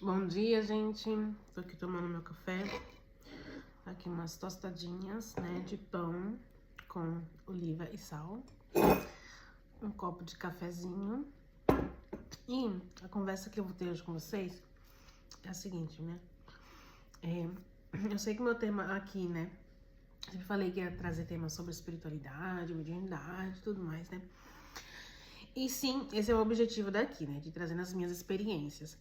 Bom dia, gente. Tô aqui tomando meu café. Aqui umas tostadinhas, né, de pão com oliva e sal. Um copo de cafezinho. E a conversa que eu vou ter hoje com vocês é a seguinte, né? Eu sei que o meu tema aqui, né? Eu falei que ia trazer temas sobre espiritualidade, mediunidade e tudo mais, né? E sim, esse é o objetivo daqui, né? De trazer as minhas experiências.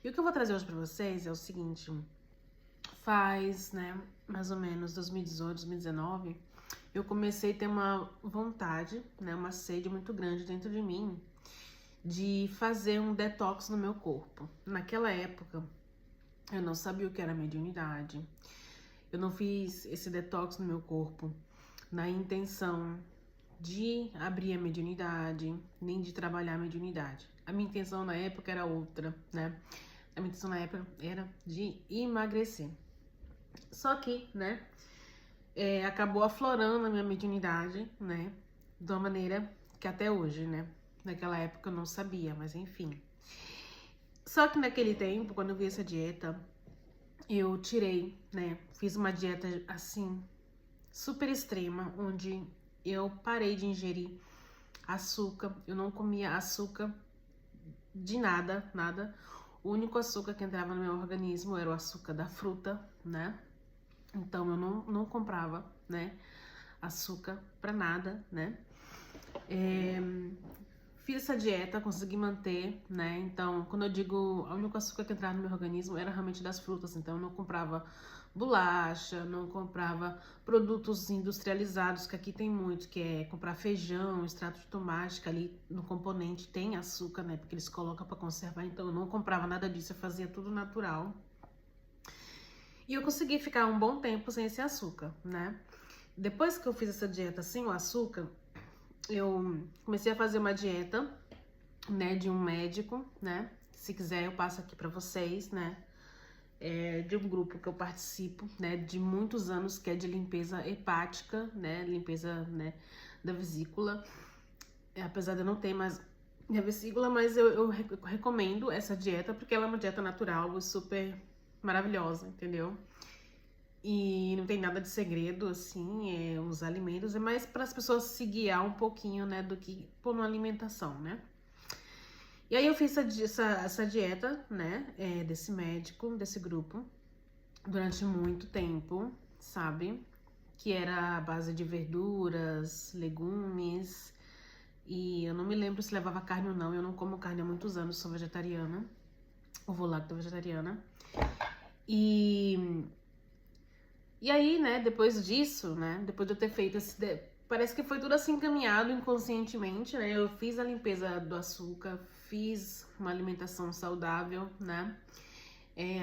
E o que eu vou trazer hoje pra vocês é o seguinte: faz, né, mais ou menos 2018, 2019, eu comecei a ter uma vontade, né, uma sede muito grande dentro de mim de fazer um detox no meu corpo. Naquela época, eu não sabia o que era mediunidade. Eu não fiz esse detox no meu corpo na intenção de abrir a mediunidade, nem de trabalhar a mediunidade. A minha intenção na época era outra, né? A minha intenção na época era de emagrecer. Só que, né, acabou aflorando a minha mediunidade, né, de uma maneira que até hoje, né, naquela época eu não sabia, mas enfim. Só que naquele tempo, quando eu vi essa dieta, eu tirei, né, fiz uma dieta assim, super extrema, onde eu parei de ingerir açúcar, eu não comia açúcar de nada, nada. O único açúcar que entrava no meu organismo era o açúcar da fruta, né? Então eu não comprava, né, açúcar pra nada, né? Fiz essa dieta, consegui manter, né? Então, quando eu digo o único açúcar que entrava no meu organismo era realmente das frutas. Então, eu não comprava bolacha, não comprava produtos industrializados, que aqui tem muito, que é comprar feijão, extrato de tomate, que ali no componente tem açúcar, né? Porque eles colocam pra conservar. Então, eu não comprava nada disso, eu fazia tudo natural. E eu consegui ficar um bom tempo sem esse açúcar, né? Depois que eu fiz essa dieta sem o açúcar, eu comecei a fazer uma dieta, né, de um médico, né? Se quiser eu passo aqui pra vocês, né? De um grupo que eu participo, né, de muitos anos, que é de limpeza hepática, né? Limpeza, né, da vesícula. Apesar de eu não ter mais minha vesícula, mas eu recomendo essa dieta porque ela é uma dieta natural, super maravilhosa, entendeu? E não tem nada de segredo, assim, os alimentos, é mais para as pessoas se guiar um pouquinho, né, do que por uma alimentação, né? E aí eu fiz essa dieta, né, desse médico, desse grupo, durante muito tempo, sabe? Que era a base de verduras, legumes, e eu não me lembro se levava carne ou não, eu não como carne há muitos anos, sou vegetariana, ovo-lacto-vegetariana. E aí, né, depois disso, né, depois de eu ter feito parece que foi tudo assim encaminhado inconscientemente, né, eu fiz a limpeza do açúcar, fiz uma alimentação saudável, né,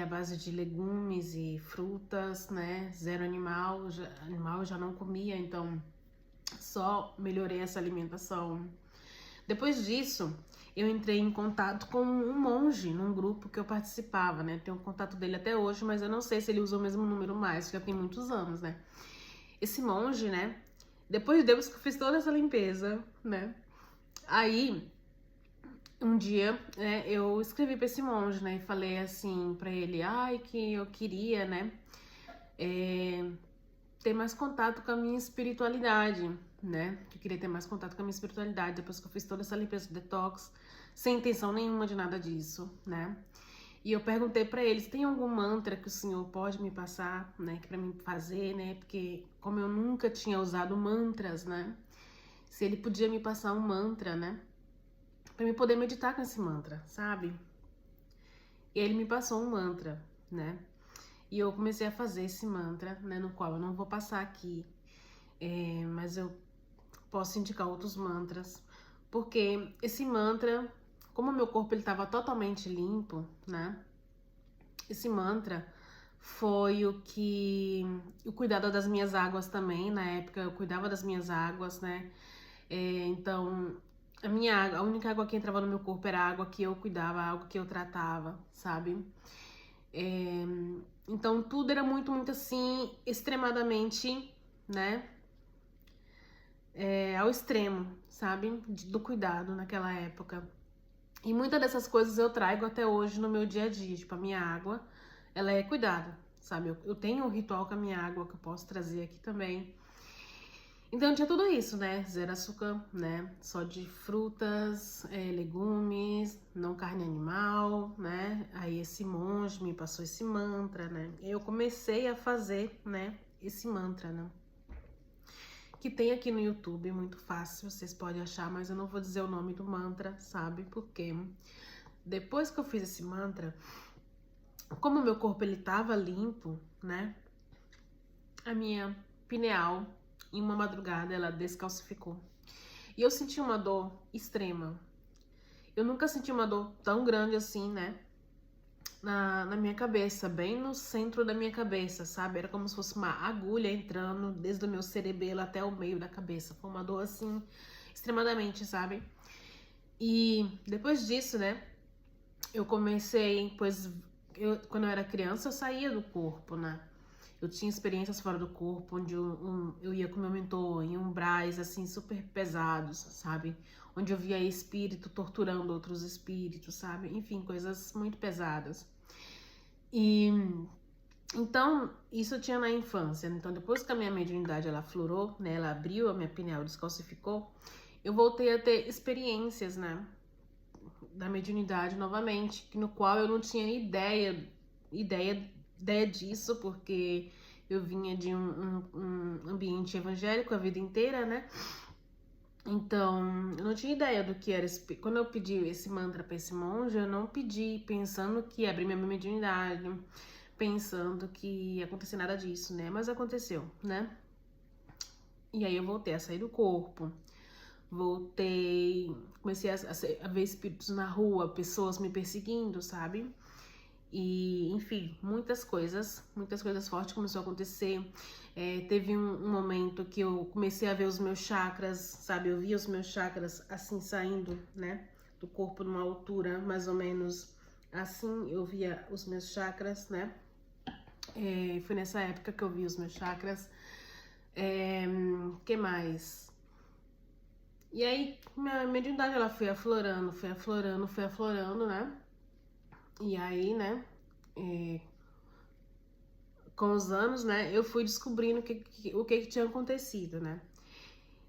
à base de legumes e frutas, né, zero animal, animal eu já não comia, então só melhorei essa alimentação. Depois disso, eu entrei em contato com um monge num grupo que eu participava, né? Tenho contato dele até hoje, mas eu não sei se ele usa o mesmo número mais, já tem muitos anos, né? Esse monge, né? Depois que eu fiz toda essa limpeza, né? Aí, um dia, né, eu escrevi pra esse monge, né? E falei assim pra ele, ai, que eu queria, né? Ter mais contato com a minha espiritualidade, né? Que eu queria ter mais contato com a minha espiritualidade depois que eu fiz toda essa limpeza de detox, sem intenção nenhuma de nada disso, né? E eu perguntei pra ele se tem algum mantra que o senhor pode me passar, né, que para mim fazer, né? Porque como eu nunca tinha usado mantras, né? Se ele podia me passar um mantra, né? Pra eu poder meditar com esse mantra, sabe? E ele me passou um mantra, né? E eu comecei a fazer esse mantra, né? No qual eu não vou passar aqui, mas eu posso indicar outros mantras, porque esse mantra, como o meu corpo ele estava totalmente limpo, né? Esse mantra foi o cuidado das minhas águas também. Na época eu cuidava das minhas águas, né? Então a minha água, a única água que entrava no meu corpo era a água que eu cuidava, a água que eu tratava, sabe? Então tudo era muito, muito assim, extremadamente, né? Ao extremo, sabe? Do cuidado naquela época. E muitas dessas coisas eu trago até hoje no meu dia a dia. Tipo, a minha água, ela é cuidada, sabe? Eu tenho um ritual com a minha água que eu posso trazer aqui também. Então tinha tudo isso, né? Zero açúcar, né? Só de frutas, legumes, não carne animal, né? Aí esse monge me passou esse mantra, né? Eu comecei a fazer, né? Esse mantra, né? Que tem aqui no YouTube, muito fácil, vocês podem achar, mas eu não vou dizer o nome do mantra, sabe? Porque depois que eu fiz esse mantra, como o meu corpo ele tava limpo, né? A minha pineal, em uma madrugada, ela descalcificou. E eu senti uma dor extrema. Eu nunca senti uma dor tão grande assim, né? Na minha cabeça, bem no centro da minha cabeça, sabe? Era como se fosse uma agulha entrando desde o meu cerebelo até o meio da cabeça. Foi uma dor assim, extremadamente, sabe? E depois disso, né? Eu comecei, quando eu era criança, eu saía do corpo, né? Eu tinha experiências fora do corpo, onde eu ia com meu mentor em umbrais, assim, super pesados, sabe? Onde eu via espírito torturando outros espíritos, sabe? Enfim, coisas muito pesadas. E então, isso eu tinha na infância. Então, depois que a minha mediunidade, ela aflorou, né? Ela abriu, a minha pineal descalcificou, eu voltei a ter experiências, né? Da mediunidade novamente, no qual eu não tinha ideia disso, porque eu vinha de um ambiente evangélico a vida inteira, né? Então, eu não tinha ideia do que era. Quando eu pedi esse mantra pra esse monge, eu não pedi pensando que ia abrir minha mediunidade, pensando que ia acontecer nada disso, né? Mas aconteceu, né? E aí eu voltei a sair do corpo. Comecei a ver espíritos na rua, pessoas me perseguindo, sabe? E, enfim, muitas coisas fortes começou a acontecer. Teve um momento que eu comecei a ver os meus chakras, sabe? Eu via os meus chakras assim saindo, né? Do corpo numa altura mais ou menos assim. Eu via os meus chakras, né? Foi nessa época que eu vi os meus chakras. Que mais? E aí, minha mediunidade, ela foi aflorando, né? E aí, né, com os anos, né, eu fui descobrindo o que tinha acontecido, né?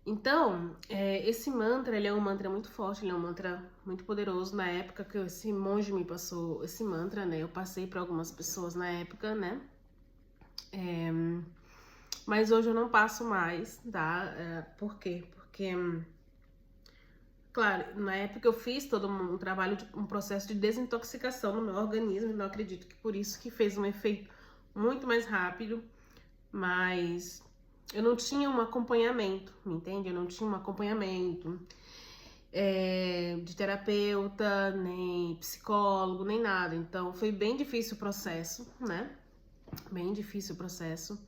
Então, esse mantra, ele é um mantra muito forte, ele é um mantra muito poderoso. Na época que esse monge me passou esse mantra, né, eu passei para algumas pessoas na época, né? Mas hoje eu não passo mais, tá? Por quê? Porque... Claro, na época eu fiz todo um trabalho, um processo de desintoxicação no meu organismo, então eu acredito que por isso que fez um efeito muito mais rápido, mas eu não tinha um acompanhamento, me entende? Eu não tinha um acompanhamento de terapeuta, nem psicólogo, nem nada, então foi bem difícil o processo, né? Bem difícil o processo,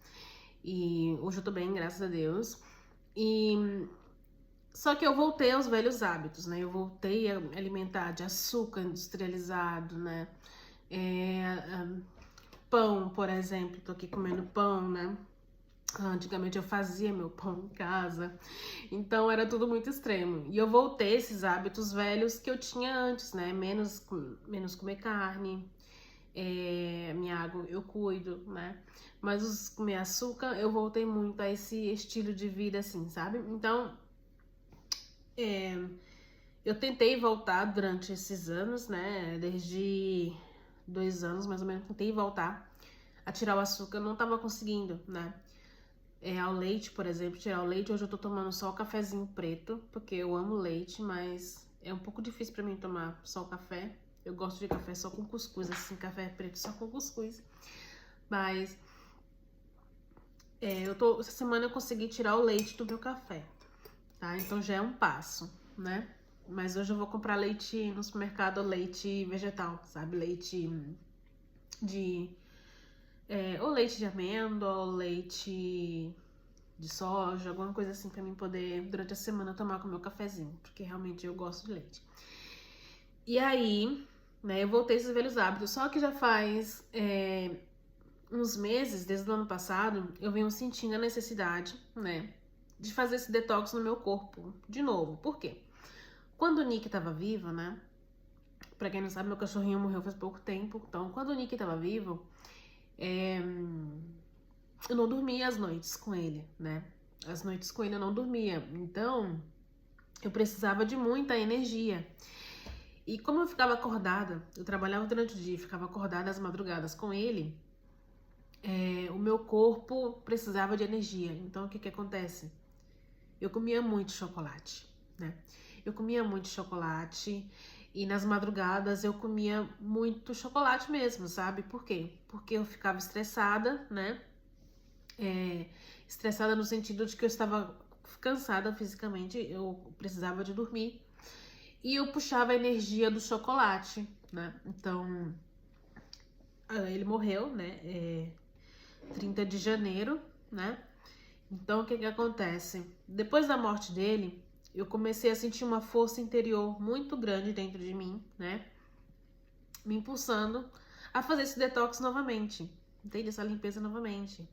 e hoje eu tô bem, graças a Deus, Só que eu voltei aos velhos hábitos, né? Eu voltei a alimentar de açúcar industrializado, né? Pão, por exemplo, tô aqui comendo pão, né? Antigamente eu fazia meu pão em casa, então era tudo muito extremo. E eu voltei a esses hábitos velhos que eu tinha antes, né? Menos comer carne, minha água eu cuido, né? Mas comer açúcar, eu voltei muito a esse estilo de vida, assim, sabe? Então, eu tentei voltar durante esses anos, né? Desde 2 anos, mais ou menos, tentei voltar a tirar o açúcar, não tava conseguindo, né? Ao leite, por exemplo, tirar o leite, hoje eu tô tomando só o cafezinho preto, porque eu amo leite, mas é um pouco difícil pra mim tomar só o café. Eu gosto de café só com cuscuz, assim, café preto só com cuscuz. Mas essa semana eu consegui tirar o leite do meu café, tá? Então já é um passo, né? Mas hoje eu vou comprar leite no supermercado, leite vegetal, sabe? Leite de... ou leite de amêndoa, ou leite de soja, alguma coisa assim pra mim poder, durante a semana, tomar com o meu cafezinho. Porque realmente eu gosto de leite. E aí, né, eu voltei a esses velhos hábitos. Só que já faz uns meses, desde o ano passado, eu venho sentindo a necessidade, né, de fazer esse detox no meu corpo de novo. Por quê? Quando o Nick tava vivo, né, Pra quem não sabe, meu cachorrinho morreu faz pouco tempo. Então, quando o Nick tava vivo, eu não dormia as noites com ele, né? As noites com ele eu não dormia. Então, eu precisava de muita energia. E como eu ficava acordada, eu trabalhava durante o dia, ficava acordada às madrugadas com ele, o meu corpo precisava de energia. Então, o que que acontece? Eu comia muito chocolate, né? Eu comia muito chocolate e nas madrugadas eu comia muito chocolate mesmo, sabe? Por quê? Porque eu ficava estressada, né? Estressada no sentido de que eu estava cansada fisicamente, eu precisava de dormir. E eu puxava a energia do chocolate, né? Então, ele morreu, né? 30 de janeiro, né? Então, o que que acontece? Depois da morte dele, eu comecei a sentir uma força interior muito grande dentro de mim, né? Me impulsando a fazer esse detox novamente, entende? Essa limpeza novamente.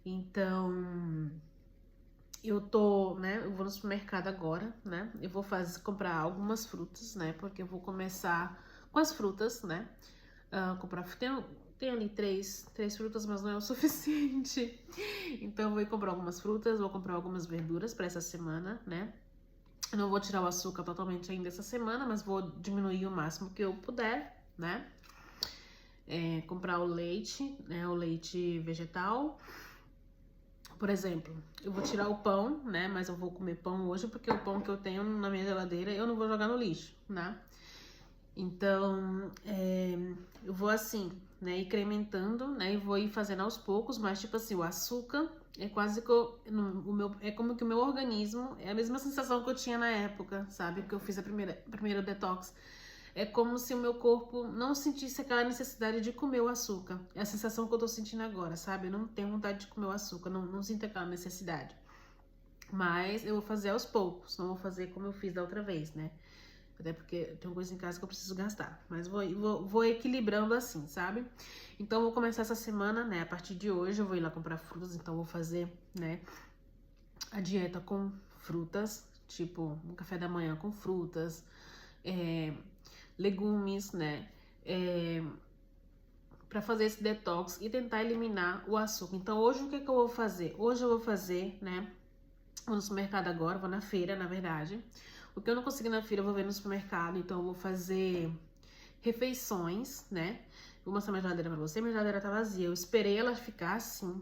Então, eu tô, né? Eu vou no supermercado agora, né? Eu vou comprar algumas frutas, né? Porque eu vou começar com as frutas, né? Comprar. Tem ali três frutas, mas não é o suficiente. Então, eu vou comprar algumas frutas, vou comprar algumas verduras para essa semana, né? Eu não vou tirar o açúcar totalmente ainda essa semana, mas vou diminuir o máximo que eu puder, né? Comprar o leite, né? O leite vegetal. Por exemplo, eu vou tirar o pão, né? Mas eu vou comer pão hoje porque o pão que eu tenho na minha geladeira eu não vou jogar no lixo, né? Então, eu vou assim, né? Incrementando, né? E vou ir fazendo aos poucos, mas tipo assim, o açúcar é quase que é como que o meu organismo, é a mesma sensação que eu tinha na época, sabe? Que eu fiz a primeira detox. É como se o meu corpo não sentisse aquela necessidade de comer o açúcar. É a sensação que eu tô sentindo agora, sabe? Eu não tenho vontade de comer o açúcar, não sinto aquela necessidade. Mas eu vou fazer aos poucos, não vou fazer como eu fiz da outra vez, né? Até porque tem coisa em casa que eu preciso gastar. Mas vou equilibrando assim, sabe? Então, eu vou começar essa semana, né? A partir de hoje, eu vou ir lá comprar frutas. Então, eu vou fazer, né? A dieta com frutas. Tipo, um café da manhã com frutas. Legumes, né? Pra fazer esse detox e tentar eliminar o açúcar. Então, hoje, o que que eu vou fazer? Hoje eu vou fazer, né? Vou no supermercado agora, vou na feira, na verdade. O que eu não consegui na feira, eu vou ver no supermercado. Então, eu vou fazer refeições, né? Vou mostrar minha geladeira pra você. Minha geladeira tá vazia. Eu esperei ela ficar assim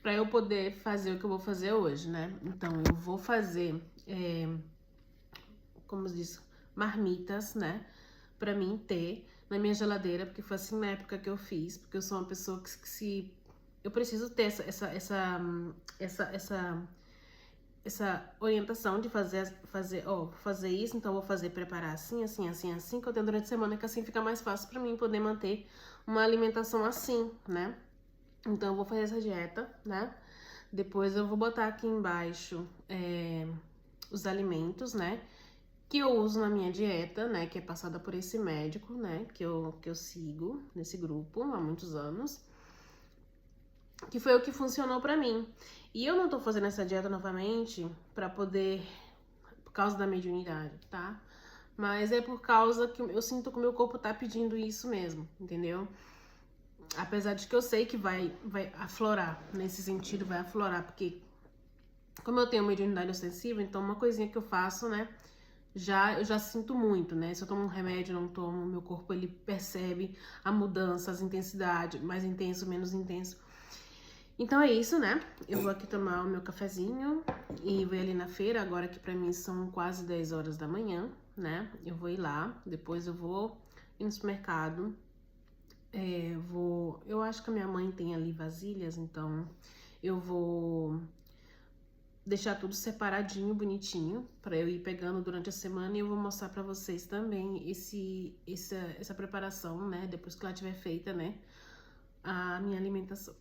pra eu poder fazer o que eu vou fazer hoje, né? Então, eu vou fazer, como se diz, marmitas, né? Pra mim ter na minha geladeira, porque foi assim na época que eu fiz. Porque eu sou uma pessoa que se... Eu preciso ter essa orientação de fazer isso, então eu vou preparar assim, assim, assim, assim, que eu tenho durante a semana, que assim fica mais fácil pra mim poder manter uma alimentação assim, né? Então eu vou fazer essa dieta, né? Depois eu vou botar aqui embaixo os alimentos, né? Que eu uso na minha dieta, né? Que é passada por esse médico, né? Que eu sigo nesse grupo há muitos anos. Que foi o que funcionou pra mim. E eu não tô fazendo essa dieta novamente pra poder... Por causa da mediunidade, tá? Mas é por causa que eu sinto que o meu corpo tá pedindo isso mesmo, entendeu? Apesar de que eu sei que vai aflorar, nesse sentido vai aflorar, porque como eu tenho mediunidade ostensiva, então uma coisinha que eu faço, né? Eu já sinto muito, né? Se eu tomo um remédio, não tomo, meu corpo ele percebe a mudança, as intensidades, mais intenso, menos intenso. Então é isso, né? Eu vou aqui tomar o meu cafezinho e vou ali na feira, agora que pra mim são quase 10 horas da manhã, né? Eu vou ir lá, depois eu vou ir no supermercado. Eu acho que a minha mãe tem ali vasilhas, então eu vou deixar tudo separadinho, bonitinho, pra eu ir pegando durante a semana, e eu vou mostrar pra vocês também essa preparação, né? Depois que ela tiver feita, né? A minha alimentação.